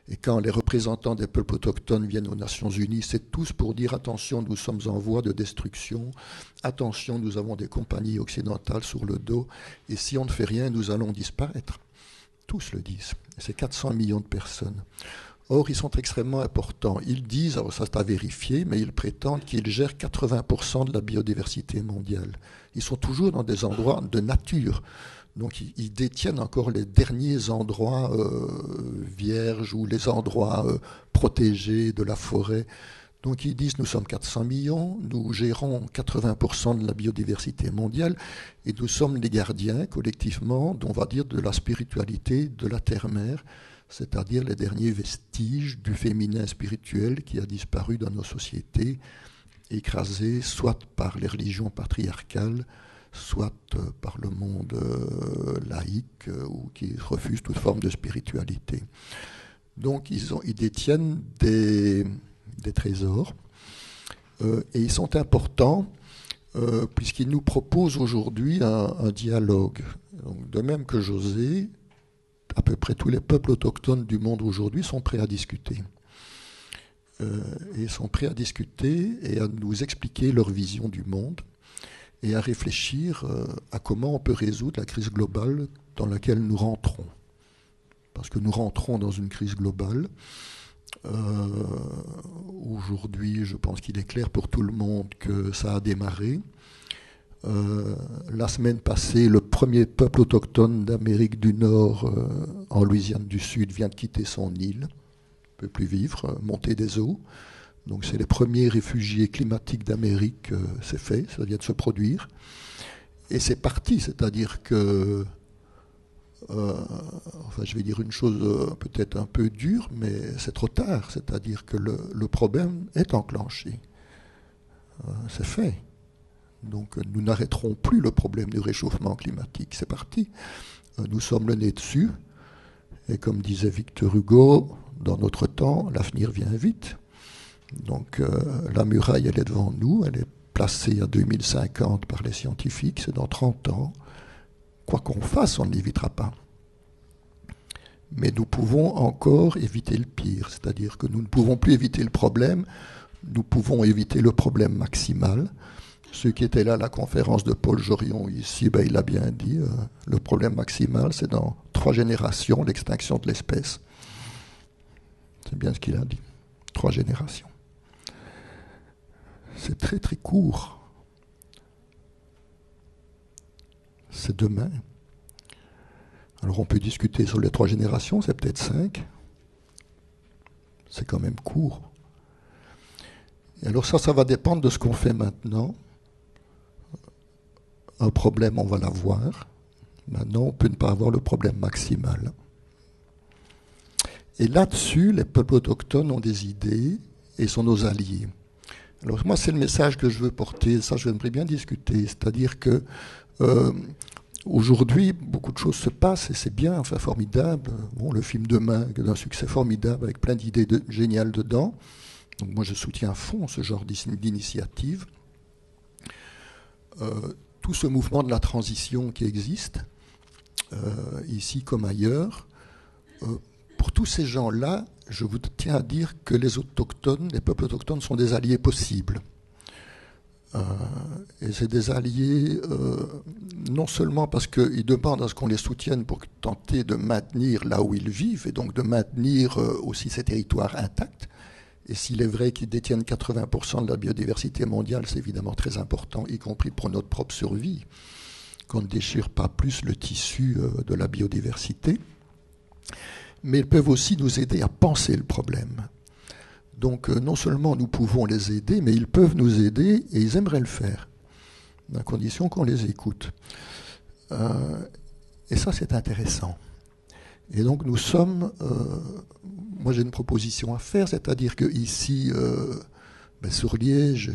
Et quand les représentants des peuples autochtones viennent aux Nations Unies, c'est tous pour dire attention, nous sommes en voie de destruction, attention, nous avons des compagnies occidentales sur le dos, et si on ne fait rien, nous allons disparaître. Tous le disent. C'est 400 millions de personnes. Or, ils sont extrêmement importants. Ils disent, alors ça c'est à vérifier, mais ils prétendent qu'ils gèrent 80% de la biodiversité mondiale. Ils sont toujours dans des endroits de nature. Donc ils détiennent encore les derniers endroits vierges ou les endroits protégés de la forêt. Donc ils disent nous sommes 400 millions, nous gérons 80% de la biodiversité mondiale et nous sommes les gardiens collectivement, on va dire, de la spiritualité de la terre-mère, c'est-à-dire les derniers vestiges du féminin spirituel qui a disparu dans nos sociétés, écrasé soit par les religions patriarcales, soit par le monde laïque ou qui refuse toute forme de spiritualité. Donc ils détiennent des trésors et ils sont importants puisqu'ils nous proposent aujourd'hui un dialogue. Donc, de même que José, à peu près tous les peuples autochtones du monde aujourd'hui sont prêts à discuter. Et sont prêts à discuter et à nous expliquer leur vision du monde et à réfléchir à comment on peut résoudre la crise globale dans laquelle nous rentrons. Parce que nous rentrons dans une crise globale. Aujourd'hui, je pense qu'il est clair pour tout le monde que ça a démarré. La semaine passée, le premier peuple autochtone d'Amérique du Nord, en Louisiane du Sud, vient de quitter son île. Ne peut plus vivre, monter des eaux. Donc c'est les premiers réfugiés climatiques d'Amérique, c'est fait, ça vient de se produire. Et c'est parti, c'est-à-dire que, enfin je vais dire une chose peut-être un peu dure, mais c'est trop tard, c'est-à-dire que le problème est enclenché. C'est fait. Donc nous n'arrêterons plus le problème du réchauffement climatique, c'est parti. Nous sommes le nez dessus, et comme disait Victor Hugo, dans notre temps, l'avenir vient vite. Donc la muraille, elle est devant nous, elle est placée à 2050 par les scientifiques, c'est dans 30 ans. Quoi qu'on fasse, on ne l'évitera pas. Mais nous pouvons encore éviter le pire, c'est-à-dire que nous ne pouvons plus éviter le problème, nous pouvons éviter le problème maximal. Ceux qui étaient là à la conférence de Paul Jorion ici, ben, il a bien dit, le problème maximal, c'est dans 3 générations, l'extinction de l'espèce. C'est bien ce qu'il a dit, 3 générations. C'est très très court. C'est demain. Alors on peut discuter sur les 3 générations, c'est peut-être 5. C'est quand même court. Et alors ça va dépendre de ce qu'on fait maintenant. Un problème, on va l'avoir. Maintenant, on peut ne pas avoir le problème maximal. Et là-dessus, les peuples autochtones ont des idées et sont nos alliés. Alors moi, c'est le message que je veux porter, ça j'aimerais bien discuter, c'est-à-dire que aujourd'hui, beaucoup de choses se passent et c'est bien, enfin formidable. Bon, le film Demain est un succès formidable avec plein d'idées géniales dedans. Donc moi, je soutiens à fond ce genre d'initiative. Tout ce mouvement de la transition qui existe, ici comme ailleurs, pour tous ces gens-là, je vous tiens à dire que les autochtones, les peuples autochtones sont des alliés possibles. Et c'est des alliés non seulement parce qu'ils demandent à ce qu'on les soutienne pour tenter de maintenir là où ils vivent et donc de maintenir aussi ces territoires intacts. Et s'il est vrai qu'ils détiennent 80% de la biodiversité mondiale, c'est évidemment très important, y compris pour notre propre survie, qu'on ne déchire pas plus le tissu de la biodiversité. Mais ils peuvent aussi nous aider à penser le problème. Donc non seulement nous pouvons les aider, mais ils peuvent nous aider et ils aimeraient le faire, à condition qu'on les écoute. Et ça, c'est intéressant. Et donc nous sommes... moi j'ai une proposition à faire, c'est-à-dire qu'ici, sur Liège,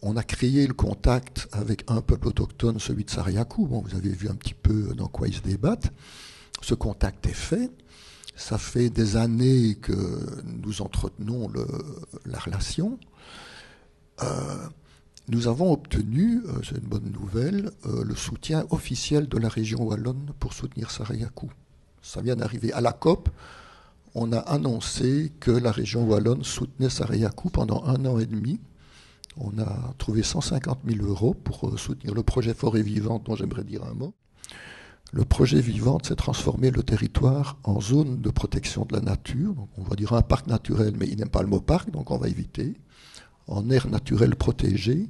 on a créé le contact avec un peuple autochtone, celui de Sariakou. Bon, vous avez vu un petit peu dans quoi ils se débattent. Ce contact est fait. Ça fait des années que nous entretenons la relation. Nous avons obtenu, c'est une bonne nouvelle, le soutien officiel de la région wallonne pour soutenir Sariakou. Ça vient d'arriver à la COP. on a annoncé que la région wallonne soutenait Sarayaku pendant 1 an et demi. On a trouvé 150 000 € pour soutenir le projet Forêt Vivante, dont j'aimerais dire un mot. Le projet Vivante, c'est transformer le territoire en zone de protection de la nature. Donc on va dire un parc naturel, mais il n'aime pas le mot parc, donc on va éviter. En aire naturelle protégée,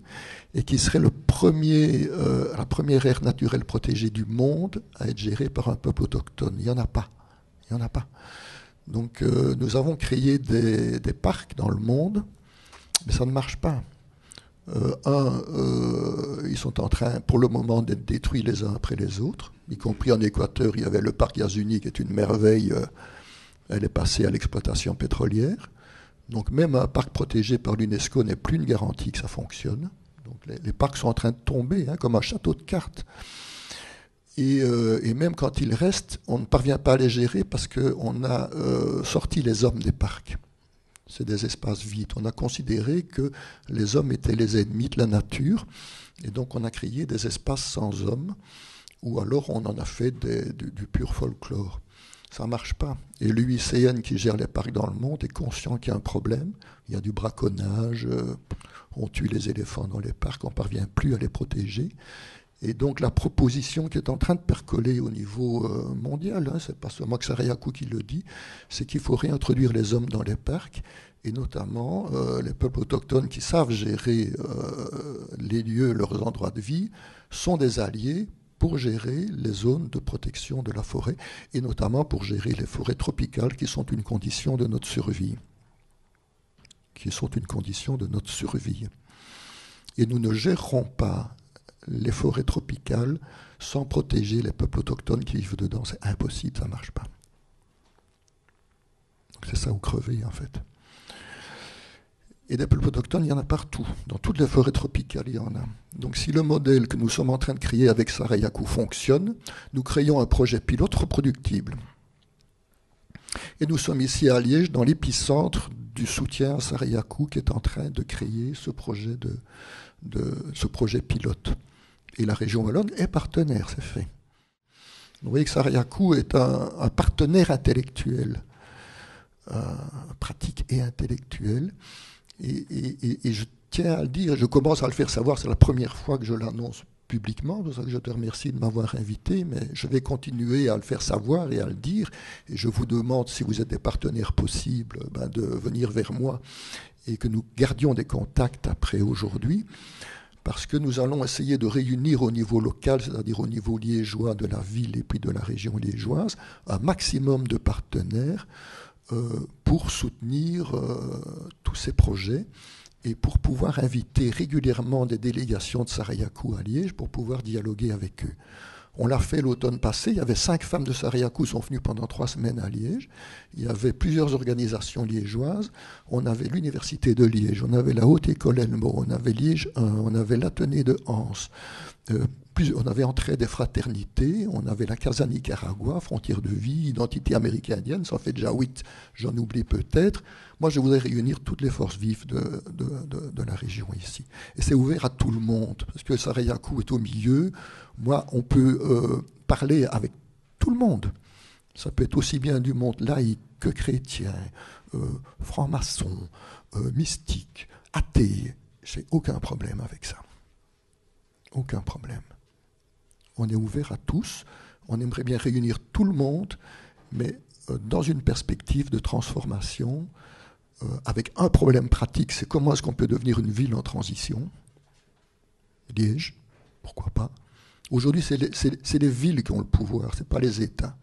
et qui serait la première aire naturelle protégée du monde à être gérée par un peuple autochtone. Il n'y en a pas. Il n'y en a pas. Donc nous avons créé des parcs dans le monde, mais ça ne marche pas. Ils sont en train, pour le moment, d'être détruits les uns après les autres, y compris en Équateur. Il y avait le parc Yasuni, qui est une merveille. Elle est passée à l'exploitation pétrolière. Donc même un parc protégé par l'UNESCO n'est plus une garantie que ça fonctionne. Donc les parcs sont en train de tomber, comme un château de cartes. Et même quand ils restent, on ne parvient pas à les gérer parce qu'on a sorti les hommes des parcs. C'est des espaces vides. On a considéré que les hommes étaient les ennemis de la nature, et donc on a créé des espaces sans hommes, ou alors on en a fait du pur folklore. Ça ne marche pas. Et l'UICN qui gère les parcs dans le monde est conscient qu'il y a un problème. Il y a du braconnage, on tue les éléphants dans les parcs, on ne parvient plus à les protéger. Et donc la proposition qui est en train de percoler au niveau mondial, c'est pas seulement que Sarayaku qui le dit, c'est qu'il faut réintroduire les hommes dans les parcs, et notamment les peuples autochtones qui savent gérer les lieux, leurs endroits de vie, sont des alliés pour gérer les zones de protection de la forêt, et notamment pour gérer les forêts tropicales qui sont une condition de notre survie. Et nous ne gérerons pas les forêts tropicales sans protéger les peuples autochtones qui vivent dedans. C'est impossible, ça ne marche pas. Donc c'est ça ou crever, en fait. Et des peuples autochtones, il y en a partout. Dans toutes les forêts tropicales, il y en a. Donc si le modèle que nous sommes en train de créer avec Sarayaku fonctionne, nous créons un projet pilote reproductible. Et nous sommes ici à Liège, dans l'épicentre du soutien à Sarayaku, qui est en train de créer ce projet pilote. Et la région wallonne est partenaire, c'est fait. Vous voyez que Sarayaku est un partenaire intellectuel, pratique et intellectuel. Et je tiens à le dire, je commence à le faire savoir, c'est la première fois que je l'annonce publiquement, c'est pour ça que je te remercie de m'avoir invité, mais je vais continuer à le faire savoir et à le dire, et je vous demande, si vous êtes des partenaires possibles, de venir vers moi, et que nous gardions des contacts après aujourd'hui, parce que nous allons essayer de réunir au niveau local, c'est-à-dire au niveau liégeois de la ville et puis de la région liégeoise, un maximum de partenaires pour soutenir tous ces projets et pour pouvoir inviter régulièrement des délégations de Sarayaku à Liège pour pouvoir dialoguer avec eux. On l'a fait l'automne passé, il y avait 5 femmes de Sarayaku qui sont venues pendant 3 semaines à Liège, il y avait plusieurs organisations liégeoises, on avait l'Université de Liège, on avait la Haute École Elmo, on avait Liège 1, on avait l'Athénée de Anse, on avait Entraide des Fraternités, on avait la Casa Nicaragua, Frontières de Vie, Identité américaine, ça en fait déjà 8, j'en oublie peut-être. Moi, je voudrais réunir toutes les forces vives de la région ici. Et c'est ouvert à tout le monde, parce que Sarayaku est au milieu. Moi, on peut parler avec tout le monde. Ça peut être aussi bien du monde laïque que chrétien, franc-maçon, mystique, athée. J'ai aucun problème avec ça. Aucun problème. On est ouvert à tous. On aimerait bien réunir tout le monde, mais dans une perspective de transformation, avec un problème pratique, c'est comment est-ce qu'on peut devenir une ville en transition. Liège, pourquoi pas. Aujourd'hui, c'est les villes qui ont le pouvoir, ce n'est pas les États.